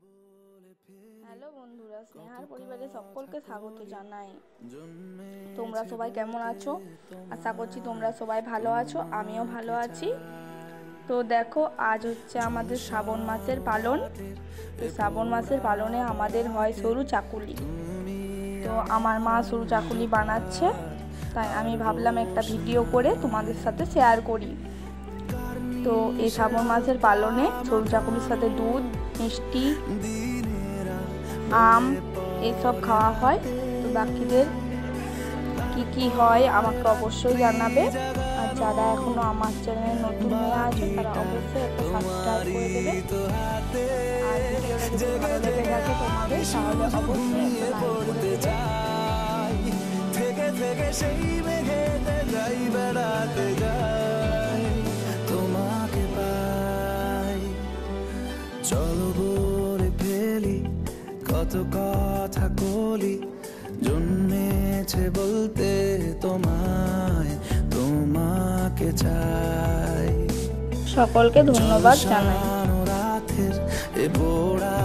Hello বন্ধুরা, স্নেহার পরিবারে সকলকে স্বাগত জানাই। তোমরা সবাই কেমন আছো? আশা করছি তোমরা সবাই ভালো আছো, আমিও ভালো আছি। তো দেখো, আজ হচ্ছে আমাদের শ্রাবণ মাসের পালন। তো শ্রাবণ মাসের পালনে আমাদের হয় সরু চাকুলি। তো আমার মা সরু চাকুলি বানাচ্ছে, তাই আমি ভাবলাম একটা ভিডিও করে তোমাদের সাথে শেয়ার করি। তো এই শ্রাবণ মাসের পালনে সরু চাকুলির সাথে দুধ, মিষ্টি, আম এইসব খাওয়া হয়। তো বাকিদের কি হয় আমাকে অবশ্যই জানাবে। আর যারা এখনো আমার চ্যানেলে নতুন হয়ে আছে তারা অবশ্যই একটা সাবস্ক্রাইব করে দেবে। আর ভিডিওটা যদি ভালো লেগে থাকে তোমাদের, তাহলে অবশ্যই একটা লাইক করে দেবে। থেকে থেকে সেই মেঘেতে যাই বেড়াতে যাই, তোমাকে পাই। চলো বলে ফেলি কত কথা কলি, জন্মেছে বলতে তোমায়, তোমাকে চাই। সকলকে ধন্যবাদ জানাই। রাতের এ পোড়া